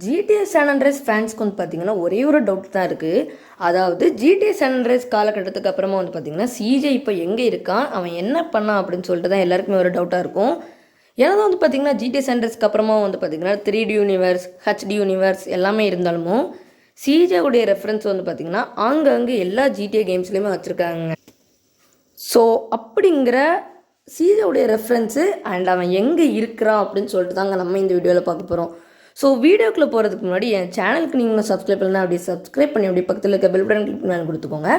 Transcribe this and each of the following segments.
GTA San Andreas ஃபேன்ஸ்க்கு வந்து பார்த்தீங்கன்னா ஒரே ஒரு டவுட் தான் இருக்குது. அதாவது GTA San Andreas காலகட்டத்துக்கு அப்புறமா வந்து பார்த்தீங்கன்னா சிஜே இப்போ எங்கே இருக்கான், அவன் என்ன பண்ணான் அப்படின்னு சொல்லிட்டு தான் எல்லாருக்குமே ஒரு டவுட்டாக இருக்கும். ஏன்னா வந்து பார்த்தீங்கன்னா GTA San Andreasக்கு அப்புறமா வந்து பார்த்தீங்கன்னா 3D யூனிவர்ஸ், HD யூனிவர்ஸ் எல்லாமே இருந்தாலும் சிஜேவுடைய ரெஃபரன்ஸ் வந்து பார்த்தீங்கன்னா ஆங்காங்கே எல்லா GTA கேம்ஸ்லேயுமே வச்சுருக்காங்க. ஸோ அப்படிங்கிற சிஜேவுடைய ரெஃபரன்ஸு அண்ட் அவன் எங்கே இருக்கிறான் அப்படின்னு சொல்லிட்டு தாங்க நம்ம இந்த வீடியோவில் பார்க்க போகிறோம். ஸோ வீடியோக்குள்ளே போகிறதுக்கு முன்னாடி என் சேனலுக்கு நீங்கள் சப்ஸ்கிரைப் பண்ணலாம், அப்படியே சப்ஸ்கிரைப் பண்ணி அப்படியே பக்கத்தில் இருக்க பெல் பட்டன் கிளிக் பண்ணி கொடுத்துக்கோங்க.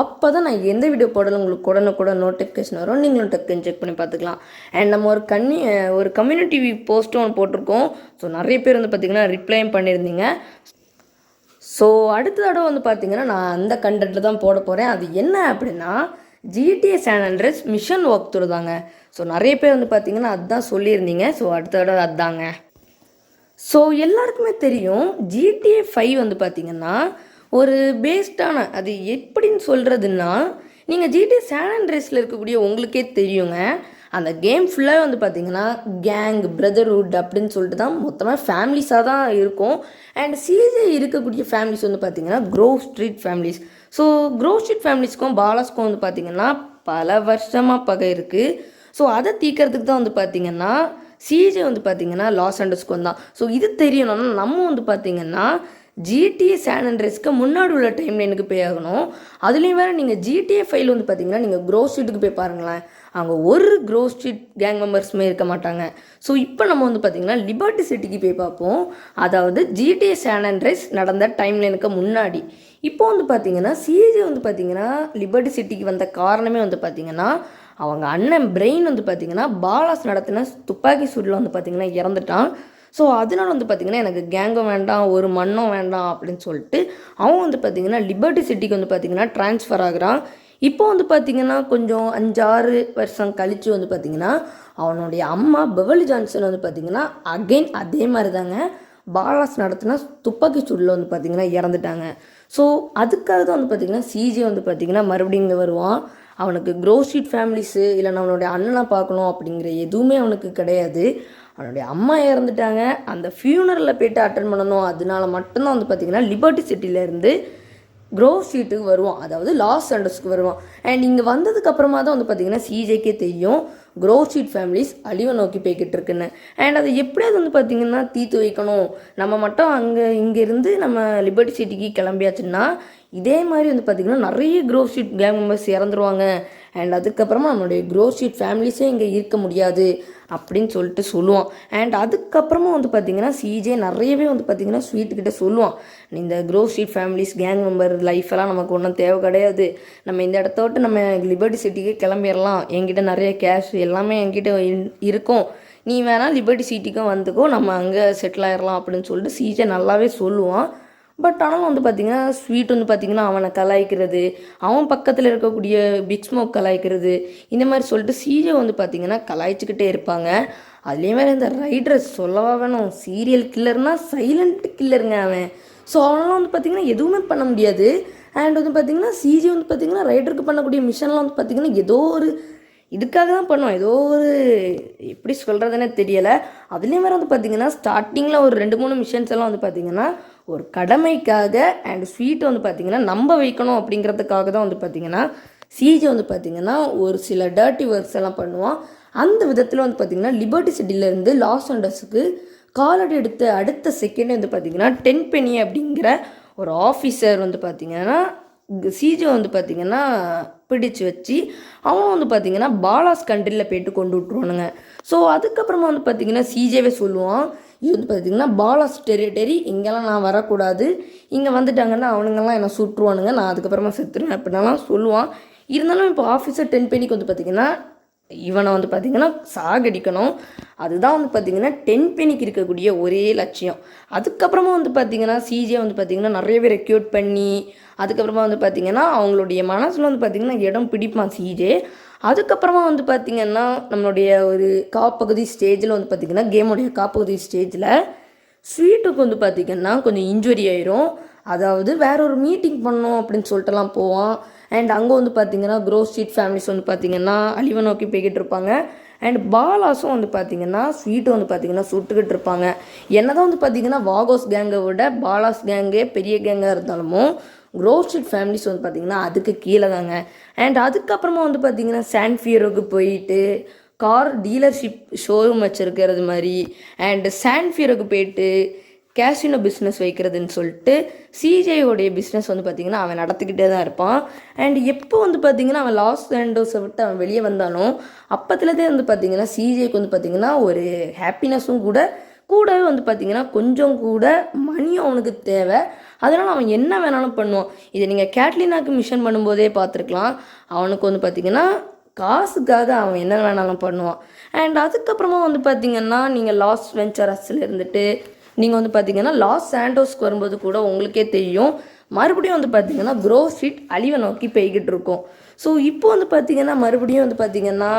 அப்போ தான் நான் எந்த வீடியோ போடல உங்களுக்கு கூட நோட்டிஃபிகேஷன் வரும், நீங்களும் டக்குன்னு செக் பண்ணி பார்த்துக்கலாம். அண்ட் நம்ம ஒரு கம்யூனிட்டி போஸ்ட்டும் ஒன்று போட்டிருக்கோம். ஸோ நிறைய பேர் வந்து பார்த்திங்கன்னா ரிப்ளையும் பண்ணியிருந்தீங்க. ஸோ அடுத்த தடவை வந்து பார்த்திங்கன்னா நான் அந்த கண்டென்ட்டில் தான் போட போகிறேன். அது என்ன அப்படின்னா GTA San Andreas mission work through தாங்க. ஸோ நிறைய பேர் வந்து பார்த்திங்கன்னா அதுதான் சொல்லியிருந்தீங்க. ஸோ அடுத்த தடவை அதுதாங்க. ஸோ எல்லாருக்குமே தெரியும் GTA 5 வந்து பார்த்திங்கன்னா ஒரு பேஸ்டான, அது எப்படின்னு சொல்கிறதுன்னா, நீங்கள் GTA San Andreasல இருக்கக்கூடிய உங்களுக்கே தெரியுங்க, அந்த கேம் ஃபுல்லாக வந்து பார்த்திங்கன்னா கேங் பிரதர்ஹுட் அப்படின்னு சொல்லிட்டு தான் மொத்தமாக ஃபேமிலிஸாக தான் இருக்கும். அண்ட் சிஜே இருக்கக்கூடிய ஃபேமிலிஸ் வந்து பார்த்திங்கன்னா Grove Street families. So Grove Street ஃபேமிலிஸ்க்கும் பாலாஸ்க்கும் வந்து பார்த்திங்கன்னா பல வருஷமாக பகை இருக்குது. ஸோ அதை தீர்க்கறதுக்கு தான் வந்து பார்த்திங்கன்னா சிஜே வந்து பார்த்திங்கன்னா லாஸ் ஏஞ்சல்ஸ்க்கு வந்தான். ஸோ இது தெரியணும்னா நம்ம வந்து பார்த்திங்கன்னா GTA San Andreasக்கு முன்னாடி உள்ள டைமில் எனக்கு போய் ஆகணும். அதுலேயும் வேறு நீங்கள் GTA 5 வந்து பார்த்திங்கன்னா நீங்கள் க்ரோவ் ஸ்ட்ரீட்டுக்கு போய் பாருங்களேன், அங்கே ஒரு க்ரோவ் ஸ்ட்ரீட் கேங் மெம்பர்ஸுமே இருக்க மாட்டாங்க. ஸோ இப்போ நம்ம வந்து பார்த்திங்கன்னா லிபர்ட்டி சிட்டிக்கு போய் பார்ப்போம். அதாவது GTA San Andreas நடந்த டைம்லைனுக்கு முன்னாடி. இப்போ வந்து பார்த்திங்கன்னா சிஜே வந்து பார்த்திங்கன்னா லிபர்ட்டி சிட்டிக்கு வந்த காரணமே வந்து பார்த்திங்கன்னா அவங்க அண்ணன் பிரெயின் வந்து பார்த்திங்கன்னா பாலாஸ் நடத்தின துப்பாக்கி சூட்டில் வந்து பார்த்திங்கன்னா இறந்துட்டான். ஸோ அதனால வந்து பார்த்திங்கன்னா எனக்கு கேங்கும் வேண்டாம், ஒரு மண்ணும் வேண்டாம் அப்படின்னு சொல்லிட்டு அவன் வந்து பார்த்திங்கன்னா லிபர்ட்டி சிட்டிக்கு வந்து பார்த்திங்கன்னா ட்ரான்ஸ்ஃபர் ஆகுறான். இப்போ வந்து பார்த்திங்கன்னா கொஞ்சம் 5-6 வருஷம் கழித்து வந்து பார்த்திங்கன்னா அவனுடைய அம்மா பெவர்லி ஜான்சன் வந்து பார்த்திங்கன்னா அகெயின் அதே மாதிரி தாங்க பாலாஸ் நடத்தினா துப்பாக்கி சூடில் வந்து பார்த்திங்கன்னா இறந்துட்டாங்க. ஸோ அதுக்காக தான் வந்து பார்த்திங்கன்னா சிஜே வந்து பார்த்திங்கன்னா மறுபடியும் இங்கே வருவான். அவனுக்கு க்ரோவ் ஸ்ட்ரீட் ஃபேமிலிஸு இல்லை அவனுடைய அண்ணனை பார்க்கணும் அப்படிங்கிற எதுவுமே அவனுக்கு கிடையாது. அவனுடைய அம்மா இறந்துட்டாங்க, அந்த ஃபியூனரில் போய்ட்டு அட்டன் பண்ணணும். அதனால மட்டும்தான் வந்து பார்த்திங்கன்னா லிபர்ட்டி சிட்டிலேருந்து க்ரோவ் ஸ்ட்ரீட்டுக்கு வருவான், அதாவது லாஸ் ஏஞ்சல்ஸ்க்கு வருவான். அண்ட் இங்கே வந்ததுக்கப்புறமா தான் வந்து பார்த்திங்கன்னா சிஜேக்கே தெரியும் க்ரோவ் ஸ்ட்ரீட் ஃபேமிலிஸ் அழிவை நோக்கி போய்கிட்டு இருக்குன்னு. அண்ட் அதை எப்படியாவது வந்து பார்த்திங்கன்னா தீர்த்து வைக்கணும், நம்ம மட்டும் இங்கேருந்து நம்ம லிபர்ட்டி சிட்டிக்கு கிளம்பியாச்சுன்னா இதே மாதிரி வந்து பார்த்திங்கன்னா நிறைய க்ரோவ் ஸ்ட்ரீட் கேங் மெம்பர்ஸ் இறந்துருவாங்க. அண்ட் அதுக்கப்புறமா நம்மளுடைய க்ரோவ் ஸ்ட்ரீட் ஃபேமிலிஸே இங்கே இருக்க முடியாது அப்படின்னு சொல்லிட்டு சொல்லுவான். அண்ட் அதுக்கப்புறமா வந்து பார்த்திங்கன்னா சிஜே நிறையவே வந்து பார்த்திங்கன்னா ஸ்வீட்டுக்கிட்ட சொல்லுவான், இந்த Grove Street families gang member லைஃபெல்லாம் நமக்கு ஒன்றும் தேவை கிடையாது, நம்ம இந்த இடத்த விட்டு நம்ம லிபர்ட்டி சிட்டிக்கு கிளம்பிடலாம், என்கிட்ட நிறைய கேஷ் எல்லாமே என்கிட்ட இருக்கும், நீ வேணால் லிபர்ட்டி சிட்டிக்கும் வந்துக்கோ, நம்ம அங்கே செட்டில் ஆகிடலாம் அப்படின்னு சொல்லிட்டு சிஜே நல்லாவே சொல்லுவான். பட் ஆனாலும் வந்து பார்த்திங்கன்னா ஸ்வீட் வந்து பார்த்திங்கன்னா அவனை கலாய்க்கிறது, அவன் பக்கத்தில் இருக்கக்கூடிய பிக் ஸ்மோக் கலாய்க்கிறது, இந்த மாதிரி சொல்லிட்டு சிஜே வந்து பார்த்திங்கன்னா கலாய்ச்சிக்கிட்டே இருப்பாங்க. அதுலேயும் வேறு இந்த ரைடர்ஸ் சொல்லவா வேணும், சீரியல் கில்லர்னால் சைலண்ட் கில்லருங்க அவன். ஸோ அவனால் வந்து பார்த்திங்கன்னா எதுவுமே பண்ண முடியாது. அண்ட் வந்து பார்த்திங்கன்னா சிஜே வந்து பார்த்திங்கன்னா ரைடருக்கு பண்ணக்கூடிய மிஷன்லாம் வந்து பார்த்திங்கன்னா ஏதோ ஒரு இதுக்காக தான் பண்ணுவோம், ஏதோ ஒரு எப்படி சொல்கிறதுனே தெரியலை. அதுலேயும் வேறு வந்து பார்த்திங்கன்னா ஸ்டார்டிங்கில் ஒரு 2-3 மிஷன்ஸ் எல்லாம் வந்து பார்த்திங்கன்னா ஒரு கடமைக்காக அண்ட் ஸ்வீட்டை வந்து பார்த்திங்கன்னா நம்ப வைக்கணும் அப்படிங்கிறதுக்காக தான் வந்து பார்த்திங்கன்னா சிஜே வந்து பார்த்திங்கன்னா ஒரு சில டர்ட்டி ஒர்க்ஸ் எல்லாம் பண்ணுவான். அந்த விதத்தில் வந்து பார்த்திங்கன்னா லிபர்ட்டி சிட்டிலேருந்து லாஸ் ஏஞ்சல்ஸுக்கு காலடி எடுத்த அடுத்த செகண்டே வந்து பார்த்திங்கன்னா டென்பெனி அப்படிங்கிற ஒரு ஆஃபீஸர் வந்து பார்த்திங்கன்னா சிஜே வந்து பார்த்திங்கன்னா பிடிச்சு வச்சு அவன் வந்து பார்த்திங்கன்னா பாலாஸ் கண்ட்ரியில் போய்ட்டு கொண்டு விட்ருவானுங்க. ஸோ அதுக்கப்புறமா வந்து பார்த்திங்கன்னா சிஜேவே சொல்லுவான், இது வந்து பார்த்திங்கன்னா பாலாஸ் டெரிட்டரி, இங்கெல்லாம் நான் வரக்கூடாது, இங்கே வந்துட்டாங்கன்னா அவனுங்கெல்லாம் என்னை சுட்டுருவானுங்க, நான் அதுக்கப்புறமா செத்துருவேன் அப்படின்னாலாம் சொல்லுவான். இருந்தாலும் இப்போ ஆஃபீஸர் டென்பெனிக்கு வந்து பார்த்திங்கன்னா இவனை வந்து பார்த்திங்கன்னா சாகடிக்கணும், அதுதான் வந்து பார்த்திங்கன்னா டென்பெனிக்கு இருக்கக்கூடிய ஒரே லட்சியம். அதுக்கப்புறமா வந்து பார்த்திங்கன்னா சிஜே வந்து பார்த்திங்கன்னா நிறையவே ரெக்யூட் பண்ணி அதுக்கப்புறமா வந்து பார்த்திங்கன்னா அவங்களுடைய மனசில் வந்து பார்த்திங்கன்னா இடம் பிடிப்பான் சிஜே. அதுக்கப்புறமா வந்து பார்த்திங்கன்னா நம்மளுடைய ஒரு காப்பகுதி ஸ்டேஜில் வந்து பார்த்திங்கன்னா கேமுடைய காப்பகுதி ஸ்டேஜில் ஸ்வீட்டுக்கு வந்து பார்த்திங்கன்னா கொஞ்சம் இன்ஜுரி ஆயிரும். அதாவது வேற ஒரு மீட்டிங் பண்ணோம் அப்படின்னு சொல்லிட்டுலாம் போவான். அண்ட் அங்கே வந்து பார்த்திங்கன்னா க்ரோவ் ஸ்ட்ரீட் ஃபேமிலிஸ் வந்து பார்த்திங்கன்னா அழிவை நோக்கி போய்கிட்டு இருப்பாங்க. அண்ட் பாலாஸும் வந்து பார்த்திங்கன்னா ஸ்வீட்டு வந்து பார்த்திங்கன்னா சுட்டுக்கிட்டு இருப்பாங்க. என்ன தான் வந்து பார்த்திங்கன்னா வாகோஸ் கேங்கை விட பாலாஸ் கேங்கே பெரிய கேங்காக இருந்தாலும் க்ரோவ் ஸ்ட்ரீட் ஃபேமிலிஸ் வந்து பார்த்திங்கன்னா அதுக்கு கீழே தாங்க. அண்ட் அதுக்கப்புறமா வந்து பார்த்திங்கன்னா சான்ஃபியரோக்கு போயிட்டு கார் டீலர்ஷிப் ஷோரூம் வச்சுருக்கிறது மாதிரி அண்ட் சான்ஃபியரோக்கு போயிட்டு கேசினோ பிஸ்னஸ் வைக்கிறதுன்னு சொல்லிட்டு சிஜேயோடைய பிஸ்னஸ் வந்து பார்த்திங்கன்னா அவன் நடத்திக்கிட்டே தான் இருப்பான். அண்ட் எப்போ வந்து பார்த்திங்கன்னா அவன் லாஸ் ஏஞ்சல்ஸை விட்டு அவன் வெளியே வந்தாலும் அப்பத்துலேருந்தே வந்து பார்த்திங்கன்னா சிஜேக்கு வந்து பார்த்திங்கன்னா ஒரு ஹாப்பினஸும் கூடவே வந்து பார்த்திங்கன்னா கொஞ்சம் கூட மணியும் அவனுக்கு தேவை. அதனால் அவன் என்ன வேணாலும் பண்ணுவான். இதை நீங்கள் கேட்லினாக்கு மிஷன் பண்ணும்போதே பார்த்துருக்கலாம். அவனுக்கு வந்து பார்த்திங்கன்னா காசுக்காக அவன் என்ன வேணாலும் பண்ணுவான். அண்ட் அதுக்கப்புறமா வந்து பார்த்திங்கன்னா நீங்கள் லாஸ் வெஞ்சரஸில் இருந்துட்டு நீங்கள் வந்து பார்த்திங்கன்னா லாஸ் சாண்டோஸ்க்கு வரும்போது கூட உங்களுக்கே தெரியும் மறுபடியும் வந்து பார்த்திங்கன்னா க்ரோவ் ஸ்ட்ரீட் அழிவை நோக்கி போய்கிட்டு இருக்கும். ஸோ இப்போ வந்து பார்த்திங்கன்னா மறுபடியும் வந்து பார்த்திங்கன்னா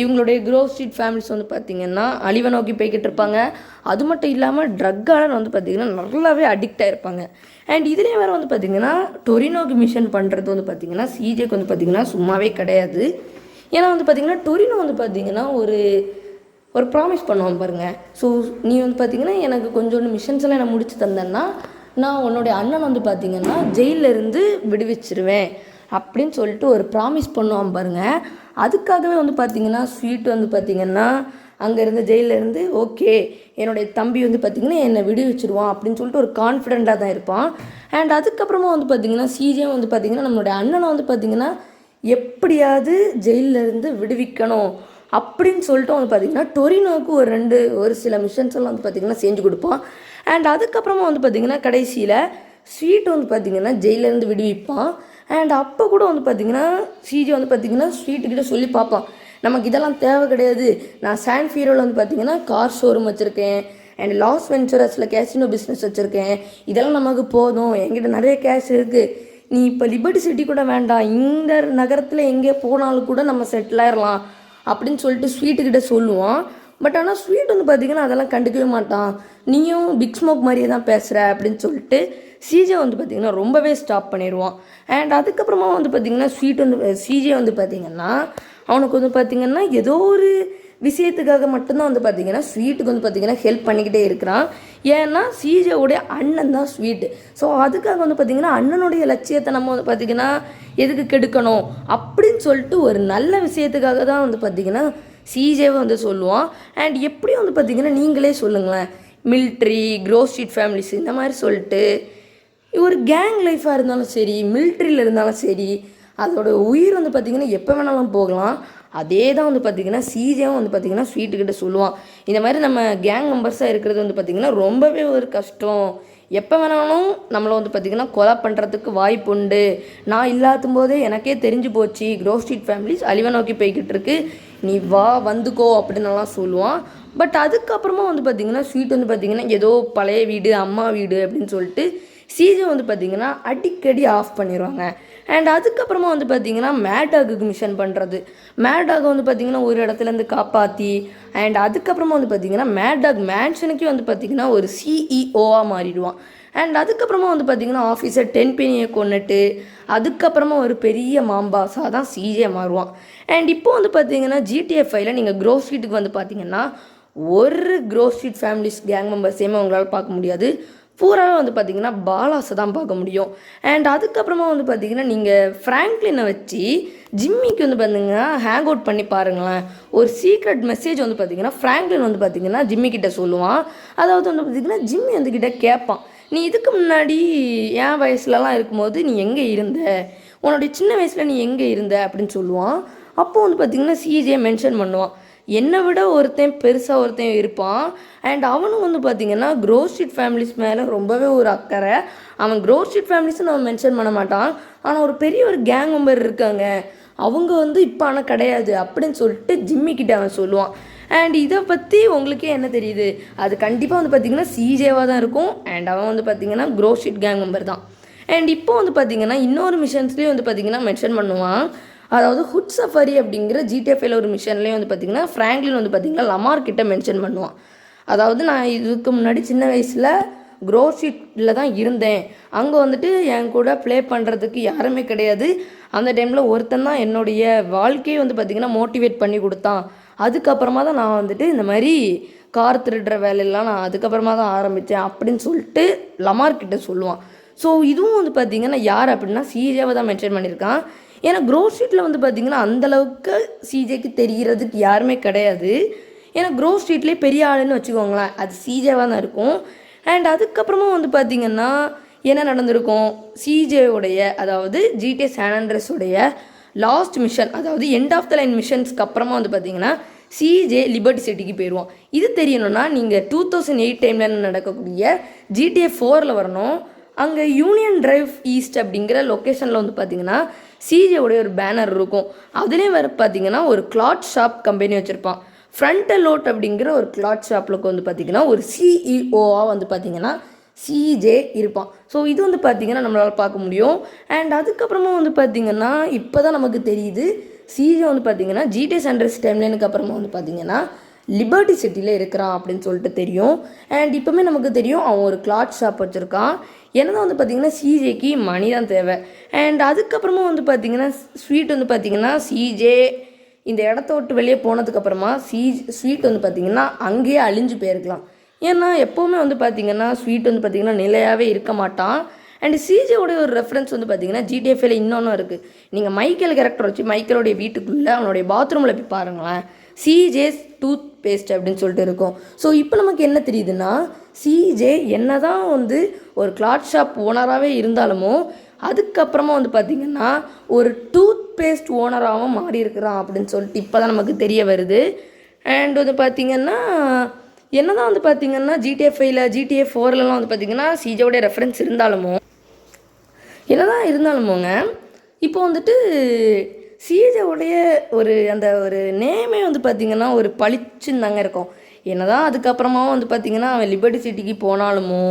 இவங்களுடைய க்ரோவ் ஸ்ட்ரீட் ஃபேமிலிஸ் வந்து பார்த்திங்கன்னா அழிவை நோக்கி போய்கிட்டு இருப்பாங்க. அது மட்டும் இல்லாமல் ட்ரக்கால வந்து பார்த்திங்கன்னா நல்லாவே அடிக்ட் ஆகிருப்பாங்க. அண்ட் இதுலேயே வேறு வந்து பார்த்திங்கன்னா டொரினோக்கு மிஷன் பண்ணுறது வந்து பார்த்திங்கன்னா சிஜேக்கு வந்து பார்த்திங்கன்னா சும்மாவே கிடையாது. ஏன்னா வந்து பார்த்திங்கன்னா டொரினோ வந்து பார்த்திங்கன்னா ஒரு ப்ராமிஸ் பண்ணுவான் பாருங்கள். ஸோ நீ வந்து பார்த்திங்கன்னா எனக்கு கொஞ்சோண்டு மிஷன்ஸ் எல்லாம் நான் முடிச்சு தந்தேன்னா நான் உன்னுடைய அண்ணன் வந்து பார்த்திங்கன்னா ஜெயிலிருந்து விடுவிச்சிருவேன் அப்படின்னு சொல்லிட்டு ஒரு ப்ராமிஸ் பண்ணுவான் பாருங்கள். அதுக்காகவே வந்து பார்த்திங்கன்னா ஸ்வீட் வந்து பார்த்திங்கன்னா அங்கேருந்து ஜெயிலேருந்து ஓகே என்னுடைய தம்பி வந்து பார்த்திங்கன்னா என்னை விடுவிச்சிருவான் அப்படின்னு சொல்லிட்டு ஒரு கான்ஃபிடெண்ட்டாக தான் இருப்பான். அண்ட் அதுக்கப்புறமா வந்து பார்த்திங்கன்னா சிஜே வந்து பார்த்திங்கன்னா நம்மளுடைய அண்ணனை வந்து பார்த்திங்கன்னா எப்படியாவது ஜெயிலிருந்து விடுவிக்கணும் அப்படின்னு சொல்லிட்டு வந்து பார்த்திங்கன்னா டொரினோவுக்கு ஒரு சில மிஷன்ஸ் எல்லாம் வந்து பார்த்திங்கன்னா செஞ்சு கொடுப்பான். அண்ட் அதுக்கப்புறமா வந்து பார்த்திங்கன்னா கடைசியில் ஸ்வீட் வந்து பார்த்திங்கன்னா ஜெயிலேருந்து விடுவிப்பான். அண்ட் அப்போ கூட வந்து பார்த்திங்கன்னா சிஜே வந்து பார்த்திங்கன்னா ஸ்வீட்டுக்கிட்ட சொல்லி பார்ப்பான், நமக்கு இதெல்லாம் தேவை கிடையாது, நான் சான்ஃபியரோவில் வந்து பார்த்திங்கன்னா கார் ஷோரூம் வச்சுருக்கேன் அண்ட் லாஸ் வெஞ்சரஸில் கேசினோ பிஸ்னஸ் வச்சுருக்கேன், இதெல்லாம் நமக்கு போதும், என்கிட்ட நிறைய கேஷ் இருக்குது, நீ இப்போ லிபர்ட்டி சிட்டி கூட வேண்டாம், இந்த நகரத்தில் எங்கே போனாலும் கூட நம்ம செட்டில் ஆயிடலாம் அப்படின்னு சொல்லிட்டு ஸ்வீட்டுக்கிட்ட சொல்லுவான். பட் ஆனால் ஸ்வீட் வந்து பார்த்திங்கன்னா அதெல்லாம் கண்டுக்கவே மாட்டான், நீயும் பிக் ஸ்மோக் மாதிரியே தான் பேசுகிற அப்படின்னு சொல்லிட்டு சிஜே வந்து பார்த்திங்கன்னா ரொம்பவே ஸ்டாப் பண்ணிடுவான். அண்ட் அதுக்கப்புறமா வந்து பார்த்திங்கன்னா சிஜே வந்து பார்த்திங்கன்னா அவனுக்கு வந்து பார்த்திங்கன்னா ஏதோ ஒரு விஷயத்துக்காக மட்டும்தான் வந்து பார்த்திங்கன்னா ஸ்வீட்டுக்கு வந்து பார்த்திங்கன்னா ஹெல்ப் பண்ணிக்கிட்டே இருக்கிறான். ஏன்னா சிஜேவுடைய அண்ணன் தான் ஸ்வீட்டு. ஸோ அதுக்காக வந்து பார்த்திங்கன்னா அண்ணனுடைய லட்சியத்தை நம்ம வந்து பார்த்திங்கன்னா எதுக்கு கெடுக்கணும் அப்படின்னு சொல்லிட்டு ஒரு நல்ல விஷயத்துக்காக தான் வந்து பார்த்திங்கன்னா சிஜேவை வந்து சொல்லுவான். அண்ட் எப்படியும் வந்து பார்த்திங்கன்னா நீங்களே சொல்லுங்களேன், மிலிட்ரி க்ரோவ் ஸ்ட்ரீட் ஃபேமிலிஸ் இந்த மாதிரி சொல்லிட்டு ஒரு கேங் லைஃபாக இருந்தாலும் சரி, மிலிட்ரியில் இருந்தாலும் சரி, அதோட உயிர் வந்து பார்த்திங்கன்னா எப்போ வேணாலும் போகலாம். அதே தான் வந்து பார்த்திங்கன்னா சிஜேவும் வந்து பார்த்திங்கன்னா ஸ்வீட்டுக்கிட்ட சொல்லுவான், இந்த மாதிரி நம்ம கேங் மெம்பர்ஸாக இருக்கிறது வந்து பார்த்திங்கன்னா ரொம்பவே ஒரு கஷ்டம், எப்போ வேணாலும் நம்மளை வந்து பார்த்திங்கன்னா கொலை பண்ணுறதுக்கு வாய்ப்பு உண்டு, நான் இல்லாத போதே எனக்கே தெரிஞ்சு போச்சு க்ரோவ் ஸ்ட்ரீட் ஃபேமிலிஸ் அழிவை நோக்கி போய்கிட்டு இருக்கு, நீ வந்துக்கோ அப்படின்னலாம் சொல்லுவான். பட் அதுக்கப்புறமா வந்து பார்த்திங்கன்னா ஸ்வீட் வந்து பார்த்திங்கன்னா ஏதோ பழைய வீடு அம்மா வீடு அப்படின்னு சொல்லிட்டு சிஜே வந்து பார்த்திங்கன்னா அடிக்கடி ஆஃப் பண்ணிடுவாங்க. அண்ட் அதுக்கப்புறமா வந்து பார்த்திங்கன்னா மேடாகுக்கு மிஷன் பண்ணுறது, மேடாக் வந்து பார்த்திங்கன்னா ஒரு இடத்துலேருந்து காப்பாற்றி அண்ட் அதுக்கப்புறமா வந்து பார்த்திங்கன்னா மேடாக் மேன்ஷனுக்கே வந்து பார்த்திங்கன்னா ஒரு சிஇஓவாக மாறிடுவான். அண்ட் அதுக்கப்புறமா வந்து பார்த்திங்கன்னா ஆஃபீஸர் டென்பெனியை கொண்டுட்டு அதுக்கப்புறமா ஒரு பெரிய மாம்பாஸாக தான் சிஜே மாறுவான். அண்ட் இப்போ வந்து பார்த்திங்கன்னா ஜிடிஎஃப்ஐயில் நீங்கள் க்ரோவ் ஸ்ட்ரீட்டுக்கு வந்து பார்த்திங்கன்னா ஒரு க்ரோவ் ஸ்ட்ரீட் ஃபேமிலிஸ் கேங் மெம்பர்ஸையுமே உங்களால் பார்க்க முடியாது, பூராவே வந்து பார்த்திங்கன்னா பாலாஸை தான் பார்க்க முடியும். அண்ட் அதுக்கப்புறமா வந்து பார்த்திங்கன்னா நீங்கள் ஃப்ராங்க்லினை வச்சு ஜிம்மிக்கு வந்து பார்த்திங்கன்னா ஹேங் அவுட் பண்ணி பாருங்களேன், ஒரு சீக்ரெட் மெசேஜ் வந்து பார்த்திங்கன்னா ஃப்ராங்க்லின் வந்து பார்த்திங்கன்னா ஜிம்மிக்கிட்ட சொல்லுவான். அதாவது வந்து பார்த்திங்கன்னா ஜிம்மி வந்துக்கிட்ட கேட்பான், நீ இதுக்கு முன்னாடி என் வயசுலலாம் இருக்கும்போது நீ எங்கே இருந்த, உன்னுடைய சின்ன வயசில் நீ எங்கே இருந்த அப்படின்னு சொல்லுவான். அப்போது வந்து பார்த்திங்கன்னா சிஜே மென்ஷன் பண்ணுவான், என்னை விட பெருசாக ஒருத்தன் இருப்பான் அண்ட் அவனும் வந்து பார்த்திங்கன்னா க்ரோவ் ஸ்ட்ரீட் ஃபேமிலிஸ் மேலே ரொம்பவே ஒரு அக்கறை, அவன் க்ரோவ் ஸ்ட்ரீட் ஃபேமிலிஸ்ன்னு அவன் மென்ஷன் பண்ண மாட்டான், ஆனால் ஒரு பெரிய ஒரு கேங் மெம்பர் இருக்காங்க, அவங்க வந்து இப்போ ஆனால் கிடையாது அப்படின்னு சொல்லிட்டு ஜிம்மிக்கிட்ட அவன் சொல்லுவான். அண்ட் இதை பற்றி உங்களுக்கே என்ன தெரியுது, அது கண்டிப்பாக வந்து பார்த்திங்கன்னா சிஜேவாக தான் இருக்கும். அண்ட் அவன் வந்து பார்த்திங்கன்னா க்ரோவ் ஸ்ட்ரீட் கேங் மெம்பர் தான். அண்ட் இப்போ வந்து பார்த்திங்கன்னா இன்னொரு மிஷன்ஸ்லேயும் வந்து பார்த்திங்கன்னா மென்ஷன் பண்ணுவான், அதாவது ஹுட் சஃபாரி அப்படிங்கிற ஜிடிஎஃப்ஐயில் ஒரு மிஷன்லேயும் வந்து பார்த்திங்கன்னா ஃப்ராங்க்லின் வந்து பார்த்திங்கன்னா லமார்கிட்ட மென்ஷன் பண்ணுவான், அதாவது நான் இதுக்கு முன்னாடி சின்ன வயசில் க்ரோவ் ஸ்ட்ரீட்டில் தான் இருந்தேன், அங்கே வந்துட்டு என் கூட ப்ளே பண்ணுறதுக்கு யாருமே கிடையாது, அந்த டைமில் ஒருத்தன் தான் என்னுடைய வாழ்க்கையை வந்து பார்த்திங்கன்னா மோட்டிவேட் பண்ணி கொடுத்தான், அதுக்கப்புறமா தான் நான் வந்துட்டு இந்த மாதிரி கார் திருடுற வேலையெல்லாம் நான் அதுக்கப்புறமா தான் ஆரம்பித்தேன் அப்படின்னு சொல்லிட்டு லமார் கிட்ட சொல்லுவான். ஸோ இதுவும் வந்து பார்த்திங்கன்னா யார் அப்படின்னா சிஜேவை தான் மென்ஷன் பண்ணியிருக்கான். ஏன்னா க்ரோவ் ஸ்ட்ரீட்டில் வந்து பார்த்திங்கன்னா அந்தளவுக்கு சிஜேக்கு தெரிகிறதுக்கு யாருமே கிடையாது. ஏன்னா க்ரோவ் ஸ்ட்ரீட்லேயே பெரிய ஆளுன்னு வச்சுக்கோங்களேன், அது சிஜேவாக தான் இருக்கும். அண்ட் அதுக்கப்புறமா வந்து பார்த்திங்கன்னா என்ன நடந்திருக்கும், சிஜேவுடைய அதாவது ஜிடிஏ சான் ஆண்ட்ரீஸுடைய லாஸ்ட் மிஷன், அதாவது எண்ட் ஆஃப் த லைன் மிஷன்ஸ்க்கு அப்புறமா வந்து பார்த்திங்கன்னா சிஜே லிபர்ட்டி சிட்டிக்கு போயிடுவோம். இது தெரியணும்னா நீங்கள் 2008 டைமில் நடக்கக்கூடிய GTA 4 வரணும். அங்கே யூனியன் டிரைவ் ஈஸ்ட் அப்படிங்கிற லொக்கேஷனில் வந்து பார்த்திங்கன்னா சிஜேவுடைய ஒரு பேனர் இருக்கும். அதுலேயும் வேறு பார்த்திங்கன்னா ஒரு கிளாத் ஷாப் கம்பெனி வச்சுருப்பான். ஃப்ரண்டலோட் அப்படிங்கிற ஒரு கிளாத் ஷாப்பில் வந்து பார்த்திங்கன்னா ஒரு சிஇஓவாக வந்து பார்த்திங்கன்னா சிஜே இருப்பான். ஸோ இது வந்து பார்த்திங்கன்னா நம்மளால் பார்க்க முடியும். அண்ட் அதுக்கப்புறமா வந்து பார்த்திங்கன்னா இப்போ தான் நமக்கு தெரியுது சிஜே வந்து பார்த்திங்கன்னா GTA சான் ஆண்ட்ரீஸ் டைம்லைனுக்கு அப்புறமா வந்து பார்த்திங்கன்னா லிபர்ட்டி சிட்டியில் இருக்கிறான் அப்படின்னு சொல்லிட்டு தெரியும். அண்ட் இப்போவுமே நமக்கு தெரியும் அவன் ஒரு கிளாத் ஷாப் வச்சுருக்கான். என்னதான் வந்து பார்த்திங்கன்னா சிஜேக்கு மணி தான் தேவை. அண்ட் அதுக்கப்புறமா வந்து பார்த்திங்கன்னா ஸ்வீட் வந்து பார்த்திங்கன்னா சிஜே இந்த இடத்த விட்டு வெளியே போனதுக்கப்புறமா ஸ்வீட் வந்து பார்த்திங்கன்னா அங்கேயே அழிஞ்சு போயிருக்கலாம். ஏன்னா எப்போவுமே வந்து பார்த்திங்கன்னா ஸ்வீட் வந்து பார்த்திங்கன்னா நிலையாகவே இருக்க மாட்டான். அண்ட் சிஜேவோடைய ஒரு ரெஃபரன்ஸ் வந்து பார்த்திங்கன்னா GTA 5 இன்னொன்றும் இருக்குது. நீங்கள் மைக்கேல் கேரக்டர் வச்சு மைக்கேலோடைய வீட்டுக்குள்ளே அவனுடைய பாத்ரூமில் போய் பாருங்களேன், சிஜேஸ் டூத் பேஸ்ட் அப்படின்னு சொல்லிட்டு இருக்கும். ஸோ இப்போ நமக்கு என்ன தெரியுதுன்னா சிஜே என்ன தான் வந்து ஒரு கிளாத் ஷாப் ஓனராகவே இருந்தாலுமோ அதுக்கப்புறமா வந்து பார்த்திங்கன்னா ஒரு டூத் பேஸ்ட் ஓனராகவும் மாறி இருக்கிறான் அப்படின்னு சொல்லிட்டு இப்போ தான் நமக்கு தெரிய வருது. அண்ட் வந்து பார்த்திங்கன்னா என்ன தான் வந்து பார்த்திங்கன்னா GTA 5ல் GTA 4லலாம் வந்து பார்த்திங்கன்னா சிஜேவுடைய ரெஃபரன்ஸ் இருந்தாலுமோ என்ன தான் இருந்தாலுமோங்க இப்போ வந்துட்டு சிஜேவுடைய ஒரு அந்த ஒரு நேமே வந்து பார்த்திங்கன்னா ஒரு பளிச்சுன்னு தாங்க இருக்கும். என்ன தான் அதுக்கப்புறமாவும் வந்து பார்த்திங்கன்னா அவன் லிபர்ட்டி சிட்டிக்கு போனாலுமோ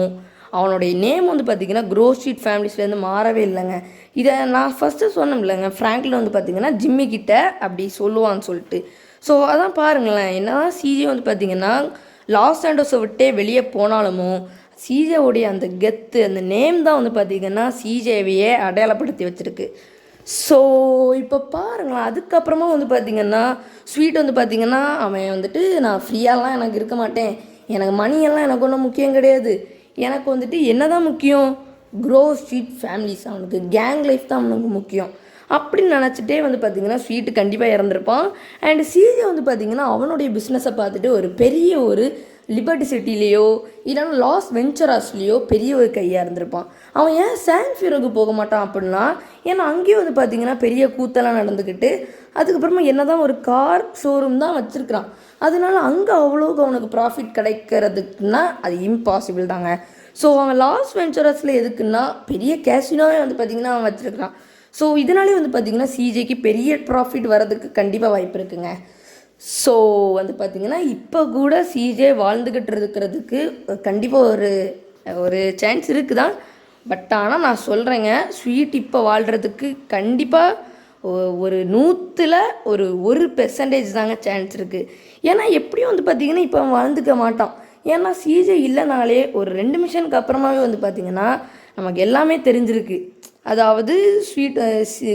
அவனுடைய நேம் வந்து பார்த்திங்கன்னா க்ரோவ் ஸ்ட்ரீட் ஃபேமிலிஸ்லேருந்து மாறவே இல்லைங்க. இதை நான் ஃபஸ்ட்டு சொன்னேன் இல்லைங்க, ஃப்ராங்க்லின் வந்து பார்த்திங்கன்னா ஜிம்மி கிட்ட அப்படி சொல்லுவான்னு சொல்லிட்டு. ஸோ அதான் பாருங்களேன், என்ன தான் சிஜே வந்து பார்த்திங்கன்னா லாஸ் ஆண்டோஸை விட்டே வெளியே போனாலுமோ சிஜேவுடைய அந்த கெத்து அந்த நேம் தான் வந்து பார்த்திங்கன்னா சிஜேவையே அடையாளப்படுத்தி வச்சுருக்கு. ஸோ இப்போ பாருங்களேன், அதுக்கப்புறமா வந்து பார்த்திங்கன்னா ஸ்வீட் வந்து பார்த்திங்கன்னா அவன் வந்துட்டு நான் ஃப்ரீயாலாம் எனக்கு இருக்க மாட்டேன், எனக்கு மணியெல்லாம் எனக்கு ஒன்றும் முக்கியம் கிடையாது, எனக்கு வந்துட்டு என்ன தான் முக்கியம், க்ரோவ் ஸ்ட்ரீட் ஃபேமிலிஸ், அவனுக்கு கேங் லைஃப் தான் அவனுக்கு முக்கியம் அப்படின்னு நினச்சிட்டே வந்து பார்த்திங்கன்னா ஸ்வீட்டு கண்டிப்பாக இறந்துருப்பான். அண்ட் சிஜே வந்து பார்த்திங்கன்னா அவனுடைய பிஸ்னஸை பார்த்துட்டு ஒரு பெரிய ஒரு லிபர்ட்டி சிட்டிலேயோ இல்லைன்னா லாஸ் வெஞ்சராஸ்லேயோ பெரிய ஒரு கையாக இருந்திருப்பான். அவன் ஏன் சான் ஃபியரோக்கு போக மாட்டான் அப்படின்னா, ஏன்னா அங்கேயும் வந்து பார்த்திங்கன்னா பெரிய கூத்தெல்லாம் நடந்துக்கிட்டு அதுக்கப்புறமா என்ன தான் ஒரு கார் ஷோரூம் தான் வச்சுருக்கிறான். அதனால அங்கே அவ்வளோக்கு அவனுக்கு ப்ராஃபிட் கிடைக்கிறதுக்குன்னா அது இம்பாசிபிள் தாங்க. ஸோ அவன் லாஸ் வெஞ்சரஸில் எதுக்குன்னா பெரிய கேசினோவே வந்து பார்த்திங்கன்னா அவன் வச்சுருக்கிறான். ஸோ இதனாலே வந்து பார்த்திங்கன்னா சிஜேக்கு பெரிய ப்ராஃபிட் வரதுக்கு கண்டிப்பாக வாய்ப்பு இருக்குங்க. ஸோ வந்து பார்த்திங்கன்னா இப்போ கூட சிஜே வாழ்ந்துக்கிட்டு இருக்கிறதுக்கு கண்டிப்பாக ஒரு சான்ஸ் இருக்குது தான். பட் ஆனால் நான் சொல்கிறேங்க, ஸ்வீட் இப்போ வாழ்கிறதுக்கு கண்டிப்பாக ஒரு 100ல் ஒரு 1% தாங்க சான்ஸ் இருக்குது. ஏன்னா எப்படியும் வந்து பார்த்திங்கன்னா இப்போ அவன் வாழ்ந்துக்க மாட்டான். ஏன்னா சிஜே இல்லைனாலே ஒரு 2 மிஷனுக்கு அப்புறமாவே வந்து பார்த்திங்கன்னா நமக்கு எல்லாமே தெரிஞ்சிருக்கு. அதாவது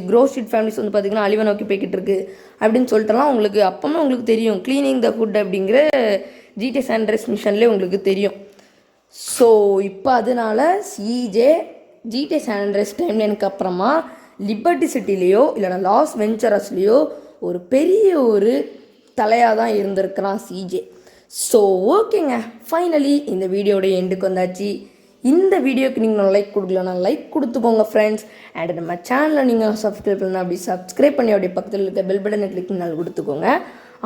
க்ரோவ் ஸ்ட்ரீட் ஃபேமிலிஸ் வந்து பார்த்திங்கன்னா அழிவை நோக்கி போய்கிட்டு இருக்கு அப்படின்னு சொல்லிட்டுலாம் உங்களுக்கு அப்போமே உங்களுக்கு தெரியும். க்ளீனிங் த ஃபுட் அப்படிங்கிற GTA சான் ஆண்ட்ரீஸ் மிஷன்லேயே உங்களுக்கு தெரியும். ஸோ இப்போ அதனால சிஜே GTA சான் ஆண்ட்ரீஸ் டைம்லைனுக்கு அப்புறமா லிபர்ட்டி சிட்டிலேயோ இல்லைனா லாஸ் வெஞ்சரஸ்லேயோ ஒரு பெரிய ஒரு தலையாக தான் இருந்திருக்கிறான் சிஜே. ஸோ ஓகேங்க, ஃபைனலி இந்த வீடியோட எண்டுக்கு வந்தாச்சு. இந்த வீடியோக்கு நீங்கள் லைக் கொடுக்கலன்னா லைக் கொடுத்துக்கோங்க ஃப்ரெண்ட்ஸ். அண்ட் நம்ம சேனலை நீங்கள் சப்ஸ்கிரைப் பண்ணலாம், அப்படி சப்ஸ்கிரைப் பண்ணி அப்படியே பக்கத்தில் இருக்க பெல் பட்டனை கிளிக் பண்ணி கொடுத்துக்கோங்க.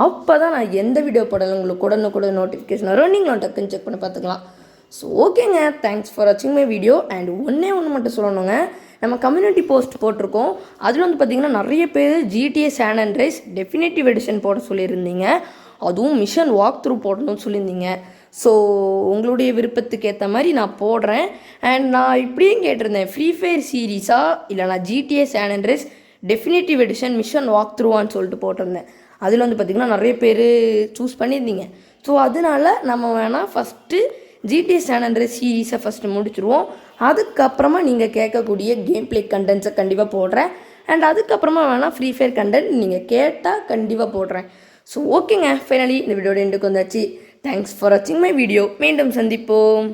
அப்போ தான் நான் எந்த வீடியோ போடலாம் உங்களுக்கு கூட நோட்டிஃபிகேஷன் வரும், நீங்களும் டக்குன்னு செக் பண்ணி பார்த்துக்கலாம். ஸோ ஓகேங்க, தேங்க்ஸ் ஃபார் வாட்சிங் மை வீடியோ. அண்ட் ஒன்று மட்டும் சொல்லணுங்க, நம்ம கம்யூனிட்டி போஸ்ட் போட்டிருக்கோம். அதில் வந்து பார்த்திங்கன்னா நிறைய பேர் GTA San Andreas definitive edition போட சொல்லியிருந்தீங்க, அதுவும் மிஷன் வாக் த்ரூ போடணும்னு சொல்லியிருந்தீங்க. ஸோ உங்களுடைய விருப்பத்துக்கு ஏற்ற மாதிரி நான் போடுறேன். அண்ட் நான் இப்படியும் கேட்டிருந்தேன், ஃப்ரீ ஃபயர் சீரீஸா இல்லைனா GTA San Andreas definitive edition mission walk த்ரூவான்னு சொல்லிட்டு போட்டிருந்தேன். அதில் வந்து பார்த்திங்கன்னா நிறைய பேர் சூஸ் பண்ணியிருந்தீங்க. ஸோ அதனால நம்ம வேணால் ஃபஸ்ட்டு GTA சான் ஆண்ட்ரீஸ் சீரீஸை ஃபஸ்ட்டு முடிச்சுருவோம். அதுக்கப்புறமா நீங்கள் கேட்கக்கூடிய கேம் பிளே கண்டென்ட்ஸை கண்டிப்பாக போடுறேன். அண்ட் அதுக்கப்புறமா வேணால் ஃப்ரீ ஃபயர் கண்டென்ட் நீங்கள் கேட்டால் கண்டிப்பாக போடுறேன். ஸோ ஓகேங்க, ஃபைனலி இந்த வீடியோட எண்டுக்கு வந்தாச்சு. தேங்க்ஸ் ஃபார் வாட்சிங் மை வீடியோ. மீண்டும் சந்திப்போம்.